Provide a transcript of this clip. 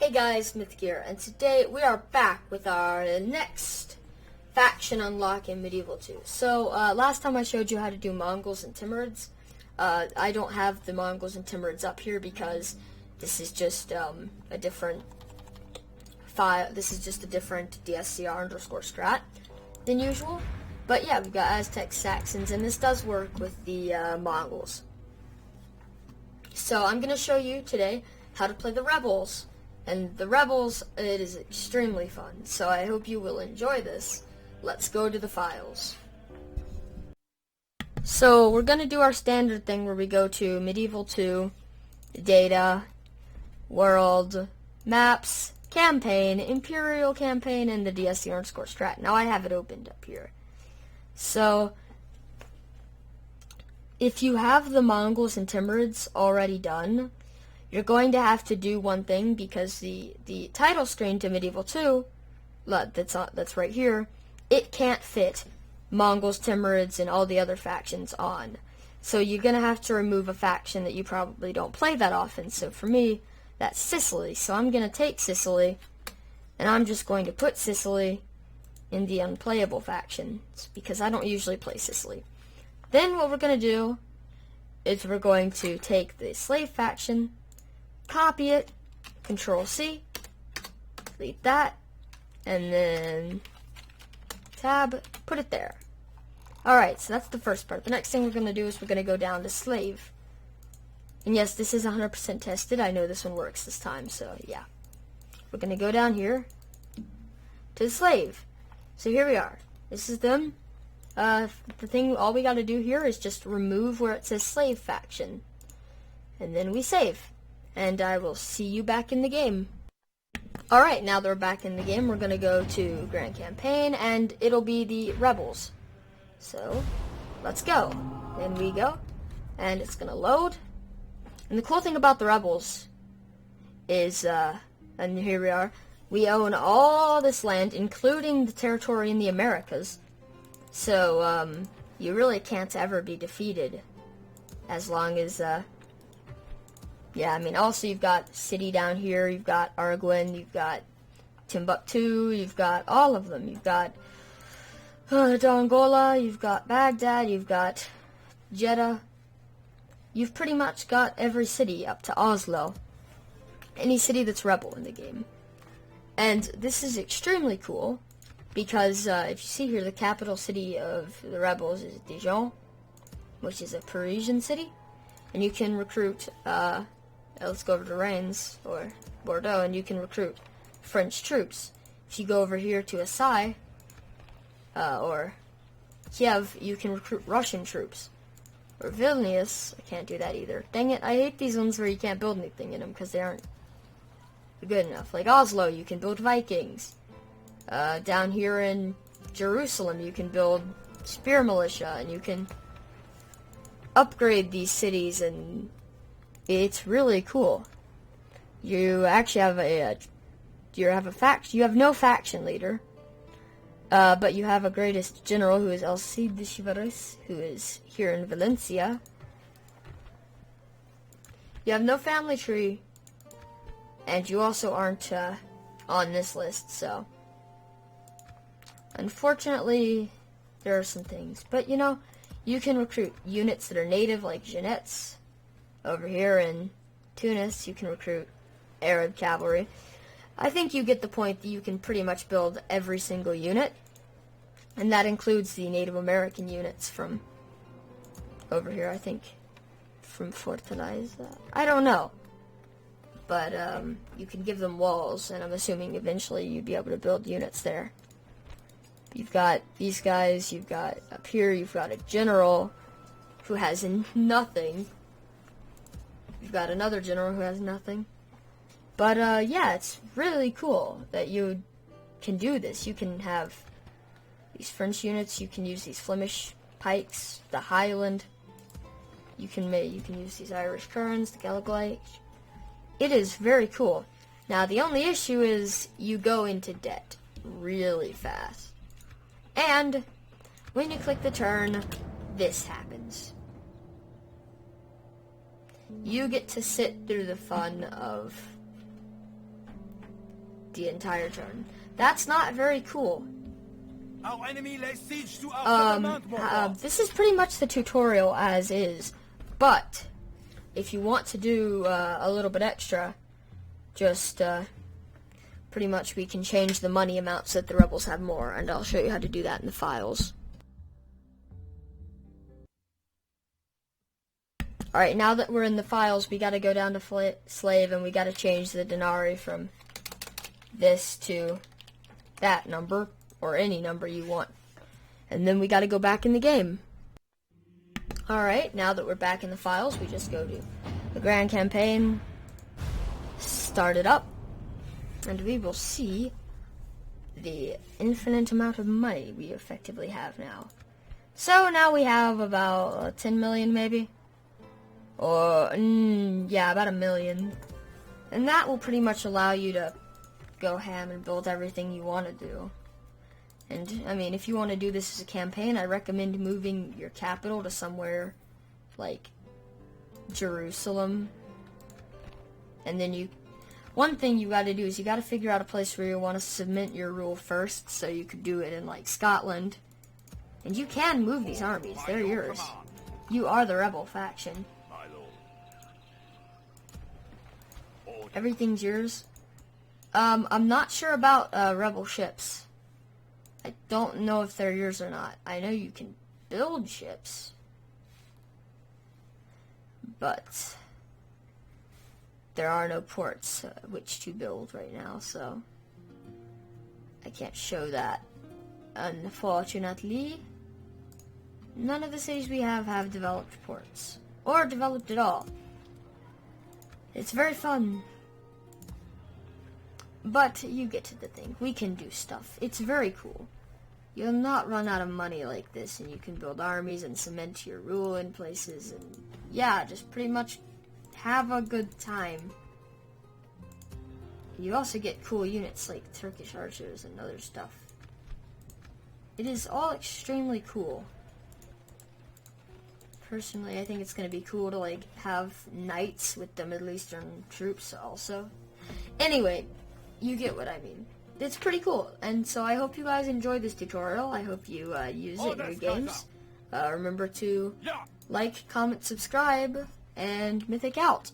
Hey guys, Mithyc here, and today we are back with our next faction unlock in Medieval 2. So, last time I showed you how to do Mongols and Timurids. I don't have the Mongols and Timurids up here because this is just a different file. This is just a different DSCR_strat than usual. But yeah, we've got Aztecs, Saxons, and this does work with the Mongols. So I'm going to show you today how to play the Rebels. And the Rebels, it is extremely fun, so I hope you will enjoy this. Let's go to the files. So we're going to do our standard thing where we go to Medieval 2, Data, World, Maps, Campaign, Imperial Campaign, and the DSC_strat. Now I have it opened up here. So, if you have the Mongols and Timurids already done, you're going to have to do one thing because the title screen to Medieval 2, that's right here, it can't fit Mongols, Timurids, and all the other factions on. So you're going to have to remove a faction that you probably don't play that often. So for me, that's Sicily. So I'm going to take Sicily, and I'm just going to put Sicily in the unplayable factions because I don't usually play Sicily. Then what we're going to do is we're going to take the slave faction, copy it, Control-C, delete that, and then tab, put it there. Alright, so that's the first part. The next thing we're going to do is we're going to go down to slave. And yes, this is 100% tested. I know this one works this time, so yeah. We're going to go down here to slave. So here we are. This is them. The thing, all we got to do here is just remove where it says slave faction. And then we save. And I will see you back in the game. Alright, now that we're back in the game, we're going to go to Grand Campaign, and it'll be the Rebels. So, let's go. In we go. And it's going to load. And the cool thing about the Rebels is, and here we are, we own all this land, including the territory in the Americas. So, you really can't ever be defeated as long as, yeah, I mean, also you've got City down here, you've got Arguin, you've got Timbuktu, you've got all of them. You've got Dongola, you've got Baghdad, you've got Jeddah. You've pretty much got every city up to Oslo. Any city that's rebel in the game. And this is extremely cool because if you see here, the capital city of the rebels is Dijon, which is a Parisian city. And you can recruit, let's go over to Reims, or Bordeaux, and you can recruit French troops. If you go over here to Assai, or Kiev, you can recruit Russian troops. Or Vilnius, I can't do that either. Dang it, I hate these ones where you can't build anything in them because they aren't good enough. Like Oslo, you can build Vikings. Down here in Jerusalem, you can build Spear Militia, and you can upgrade these cities, and it's really cool. You actually have you have no faction leader, but you have a greatest general who is El Cid de Chivares, who is here in Valencia. You have no family tree, and you also aren't on this list, so unfortunately there are some things. But you know, you can recruit units that are native, like Jeannettes. Over here in Tunis, you can recruit Arab cavalry. I think you get the point that you can pretty much build every single unit. And that includes the Native American units from over here, I think. From Fortaleza. I don't know. But you can give them walls, and I'm assuming eventually you'd be able to build units there. You've got these guys, you've got up here, you've got a general who has nothing. You've got another general who has nothing. But yeah, it's really cool that you can do this. You can have these French units, you can use these Flemish pikes, the Highland. You can use these Irish Kerns, the Gallagly. It is very cool. Now the only issue is you go into debt really fast. And when you click the turn, this happens. You get to sit through the fun of the entire turn. That's not very cool. Our enemy lays siege to our settlement. This is pretty much the tutorial as is, but if you want to do a little bit extra, just pretty much we can change the money amount so that the rebels have more, and I'll show you how to do that in the files. Alright, now that we're in the files, we gotta go down to slave, and we gotta change the denarii from this to that number, or any number you want. And then we gotta go back in the game. Alright, now that we're back in the files, we just go to the Grand Campaign, start it up, and we will see the infinite amount of money we effectively have now. So now we have about 10 million maybe? Or, yeah, about 1 million. And that will pretty much allow you to go ham and build everything you want to do. And, I mean, if you want to do this as a campaign, I recommend moving your capital to somewhere like Jerusalem. And then one thing you got to do is you got to figure out a place where you want to cement your rule first, so you could do it in, like, Scotland. And you can move these armies. They're yours. You are the rebel faction. Everything's yours. I'm not sure about rebel ships. I don't know if they're yours or not. I know you can build ships, but there are no ports which to build right now, so I can't show that. Unfortunately, none of the cities we have developed ports, or developed at all. It's very fun. But you get to the thing. We can do stuff. It's very cool. You'll not run out of money like this, and you can build armies and cement your rule in places, and yeah, just pretty much have a good time. You also get cool units like Turkish archers and other stuff. It is all extremely cool. Personally, I think it's going to be cool to like have knights with the Middle Eastern troops also. Anyway, you get what I mean. It's pretty cool, and so I hope you guys enjoyed this tutorial. I hope you use it in your games. Remember to like, comment, subscribe, and Mithyc out.